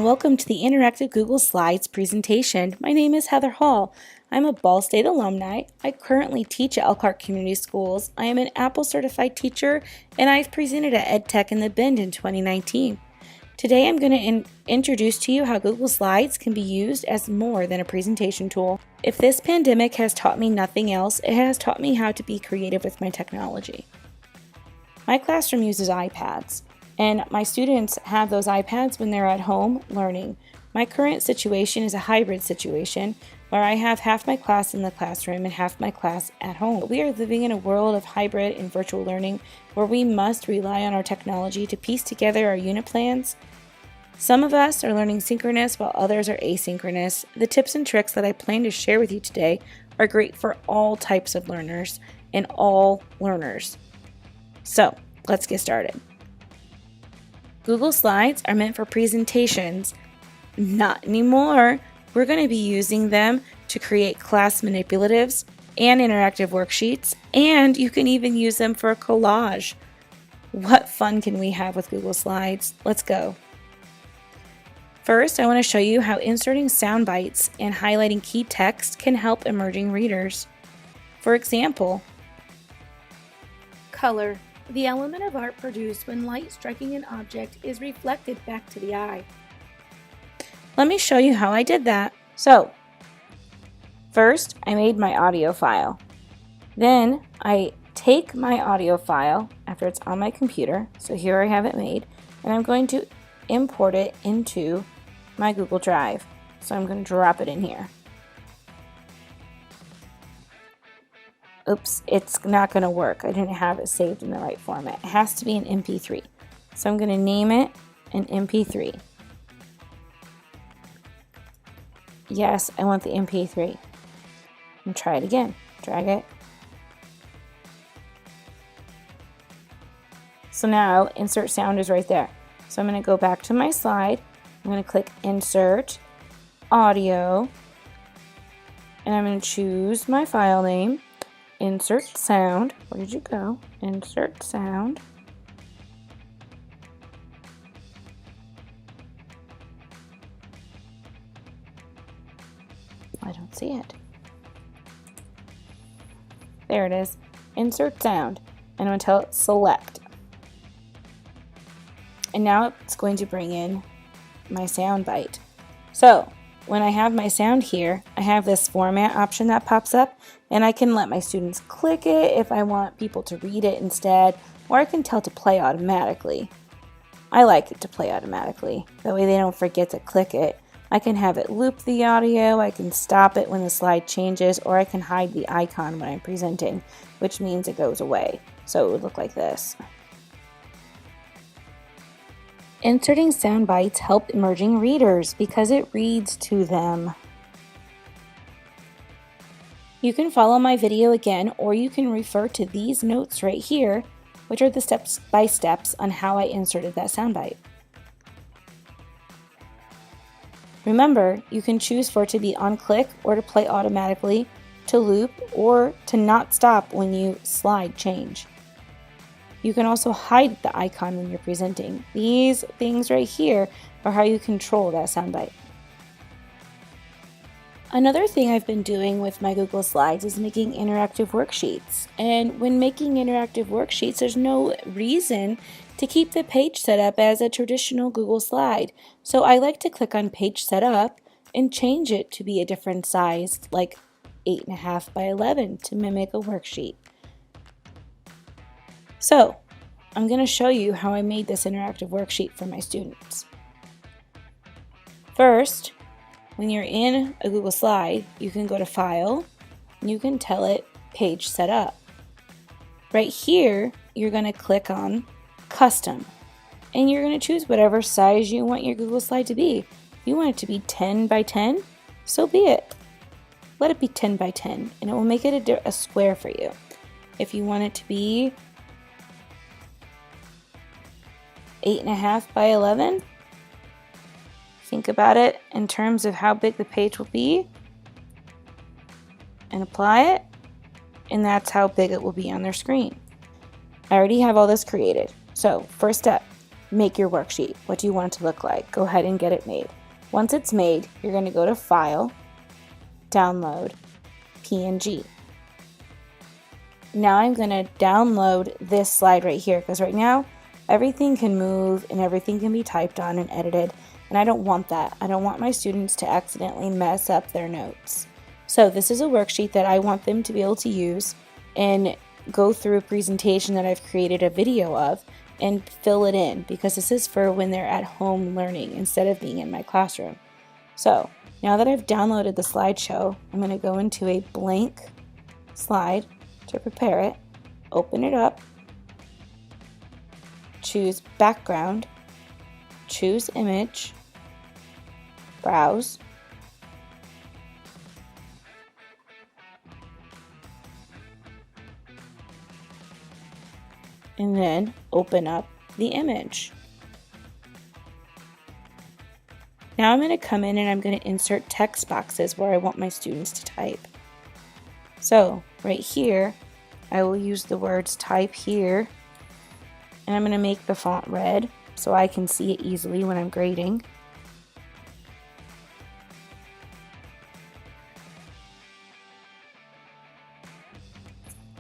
Welcome to the Interactive Google Slides presentation. My name is Heather Hall. I'm a Ball State alumni. I currently teach at Elkhart Community Schools. I am an Apple certified teacher, and I've presented at EdTech in the Bend in 2019. Today I'm going to introduce to you how Google Slides can be used as more than a presentation tool. If this pandemic has taught me nothing else, it has taught me how to be creative with my technology. My classroom uses iPads. And my students have those iPads when they're at home learning. My current situation is a hybrid situation where I have half my class in the classroom and half my class at home. We are living in a world of hybrid and virtual learning where we must rely on our technology to piece together our unit plans. Some of us are learning synchronous while others are asynchronous. The tips and tricks that I plan to share with you today are great for all types of learners and all learners. So let's get started. Google Slides are meant for presentations. Not anymore. We're going to be using them to create class manipulatives and interactive worksheets, and you can even use them for a collage. What fun can we have with Google Slides? Let's go. First, I want to show you how inserting sound bites and highlighting key text can help emerging readers. For example, color. The element of art produced when light striking an object is reflected back to the eye. Let me show you how I did that. So, first I made my audio file. Then I take my audio file after it's on my computer, so here I have it made, and I'm going to import it into my Google Drive. So I'm going to drop it in here. Oops, it's not going to work. I didn't have it saved in the right format. It has to be an MP3. So I'm going to name it an MP3. Yes, I want the MP3. And try it again. Drag it. So now insert sound is right there. So I'm going to go back to my slide. I'm going to click Insert, Audio, and I'm going to choose my file name. Insert sound. Where did you go? Insert sound. I don't see it. There it is. Insert sound. And I'm going to tell it select. And now it's going to bring in my sound bite. So when I have my sound here, I have this format option that pops up, and I can let my students click it if I want people to read it instead, or I can tell to play automatically. I like it to play automatically. That way they don't forget to click it. I can have it loop the audio, I can stop it when the slide changes, or I can hide the icon when I'm presenting, which means it goes away. So it would look like this. Inserting sound bites help emerging readers because it reads to them. You can follow my video again, or you can refer to these notes right here, which are the steps-by-steps on how I inserted that soundbite. Remember, you can choose for it to be on click or to play automatically, to loop, or to not stop when you slide change. You can also hide the icon when you're presenting. These things right here are how you control that soundbite. Another thing I've been doing with my Google Slides is making interactive worksheets. And when making interactive worksheets, there's no reason to keep the page set up as a traditional Google slide. So I like to click on Page Setup and change it to be a different size, like 8.5 by 11 to mimic a worksheet. So I'm going to show you how I made this interactive worksheet for my students. First, when you're in a Google slide, you can go to File, and you can tell it Page Setup. Right here, you're going to click on Custom, and you're going to choose whatever size you want your Google slide to be. If you want it to be 10 by 10, so be it. Let it be 10 by 10 and it will make it a square for you. If you want it to be 8.5 by 11, think about it in terms of how big the page will be and apply it, and that's how big it will be on their screen. I already have all this created. So first step, make your worksheet. What do you want it to look like? Go ahead and get it made. Once it's made, you're going to go to File, Download, PNG. Now I'm going to download this slide right here because right now everything can move and everything can be typed on and edited, and I don't want that. I don't want my students to accidentally mess up their notes. So this is a worksheet that I want them to be able to use and go through a presentation that I've created a video of and fill it in, because this is for when they're at home learning instead of being in my classroom. So now that I've downloaded the slideshow, I'm going to go into a blank slide to prepare it, open it up, choose background, choose image, browse, and then open up the image. Now I'm going to come in and I'm going to insert text boxes where I want my students to type. So right here, I will use the words type here, and I'm going to make the font red so I can see it easily when I'm grading.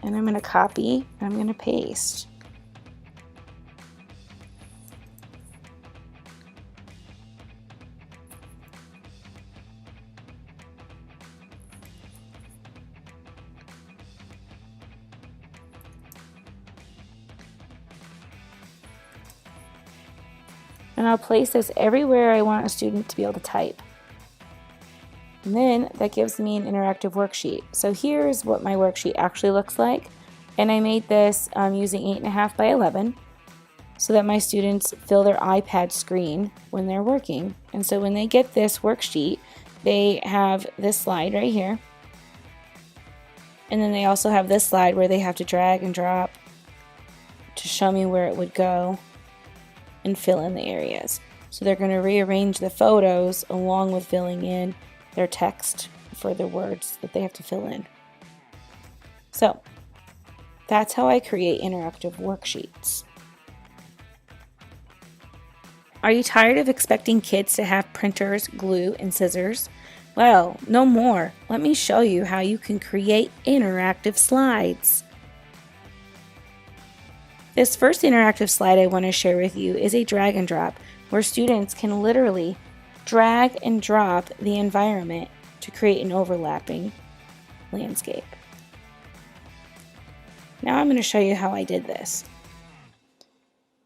And I'm going to copy, and I'm going to paste. And I'll place this everywhere I want a student to be able to type. And then that gives me an interactive worksheet. So here's what my worksheet actually looks like. And I made this using 8.5 by 11 so that my students fill their iPad screen when they're working. And so when they get this worksheet, they have this slide right here. And then they also have this slide where they have to drag and drop to show me where it would go and fill in the areas. So they're going to rearrange the photos along with filling in their text for the words that they have to fill in. So that's how I create interactive worksheets. Are you tired of expecting kids to have printers, glue, and scissors? Well, no more. Let me show you how you can create interactive slides. This first interactive slide I want to share with you is a drag and drop, where students can literally drag and drop the environment to create an overlapping landscape. Now I'm going to show you how I did this.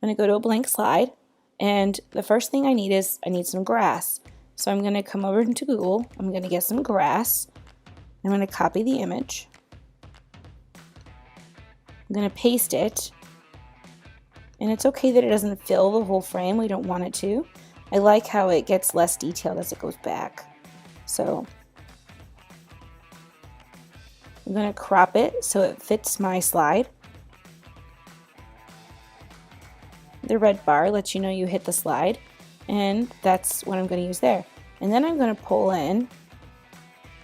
I'm going to go to a blank slide, and the first thing I need some grass. So I'm going to come over into Google, I'm going to get some grass, I'm going to copy the image, I'm going to paste it. And it's okay that it doesn't fill the whole frame. We don't want it to. I like how it gets less detailed as it goes back. So I'm going to crop it so it fits my slide. The red bar lets you know you hit the slide, and that's what I'm going to use there. And then I'm going to pull in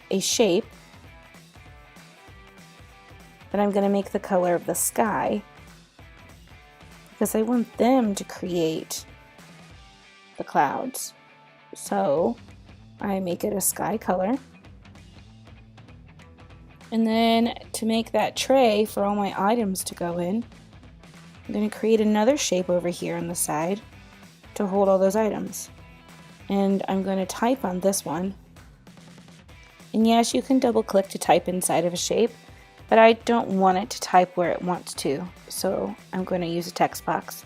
a shape that I'm going to make the color of the sky, because I want them to create the clouds. So I make it a sky color. And then to make that tray for all my items to go in, I'm going to create another shape over here on the side to hold all those items. And I'm going to type on this one. And yes, you can double click to type inside of a shape, but I don't want it to type where it wants to, so I'm going to use a text box.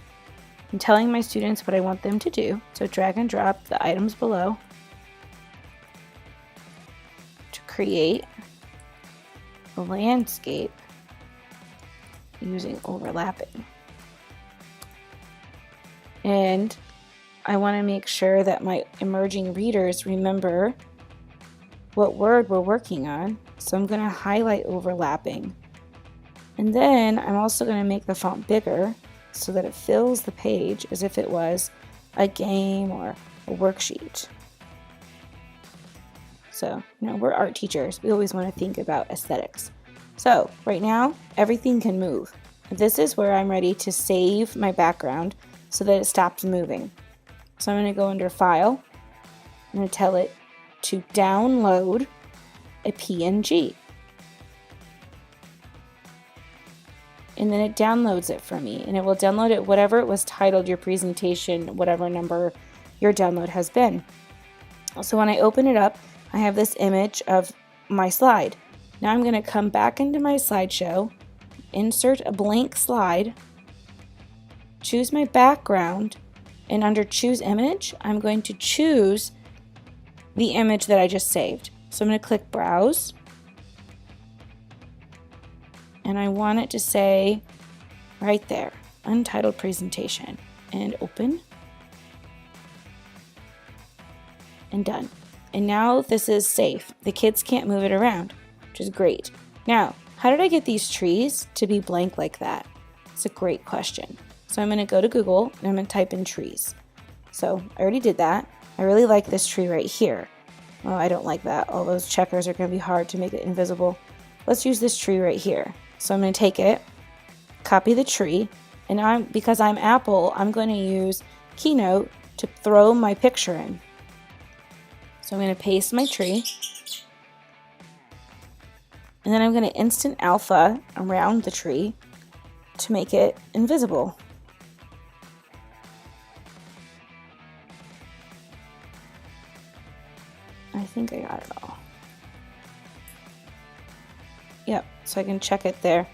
I'm telling my students what I want them to do, so drag and drop the items below to create a landscape using overlapping. And I want to make sure that my emerging readers remember what word we're working on. So I'm going to highlight overlapping. And then I'm also going to make the font bigger so that it fills the page as if it was a game or a worksheet. So, we're art teachers. We always want to think about aesthetics. So right now, everything can move. This is where I'm ready to save my background so that it stops moving. So I'm going to go under File. I'm going to tell it to download a PNG. And then it downloads it for me, and it will download it whatever it was titled, your presentation, whatever number your download has been. So when I open it up, I have this image of my slide. Now I'm going to come back into my slideshow, insert a blank slide, choose my background, and under choose image, I'm going to choose the image that I just saved. So I'm going to click browse. And I want it to say right there, untitled presentation, and open, and done. And now this is safe. The kids can't move it around, which is great. Now, how did I get these trees to be blank like that? It's a great question. So I'm going to go to Google and I'm going to type in trees. So I already did that. I really like this tree right here. Oh, I don't like that. All those checkers are going to be hard to make it invisible. Let's use this tree right here. So I'm going to take it, copy the tree, and because I'm Apple, I'm going to use Keynote to throw my picture in. So I'm going to paste my tree, and then I'm going to instant alpha around the tree to make it invisible. I think I got it all. Yep, so I can check it there.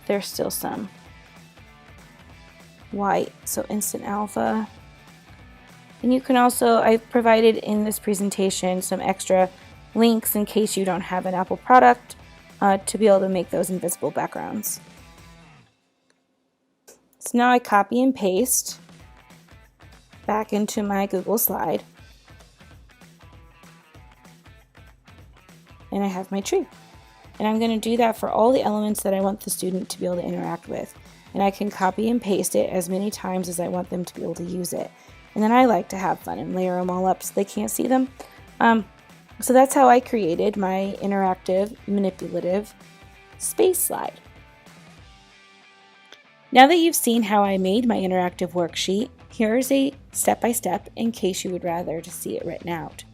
There's still some white, so instant alpha. And you can also, I've provided in this presentation some extra links in case you don't have an Apple product to be able to make those invisible backgrounds. So now I copy and paste back into my Google slide. And I have my tree. And I'm going to do that for all the elements that I want the student to be able to interact with. And I can copy and paste it as many times as I want them to be able to use it. And then I like to have fun and layer them all up so they can't see them. So that's how I created my interactive, manipulative space slide. Now that you've seen how I made my interactive worksheet, here's a step-by-step in case you would rather to see it written out.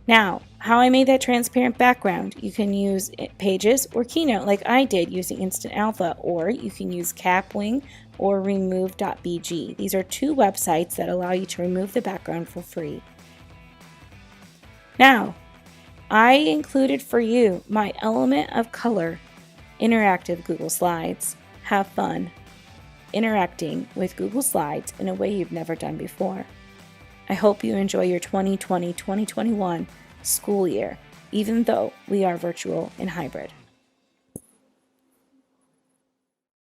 Now, how I made that transparent background, you can use Pages or Keynote like I did using Instant Alpha, or you can use Capwing or remove.bg. These are two websites that allow you to remove the background for free. Now, I included for you my element of color interactive Google Slides. Have fun interacting with Google Slides in a way you've never done before. I hope you enjoy your 2020-2021 school year, even though we are virtual and hybrid.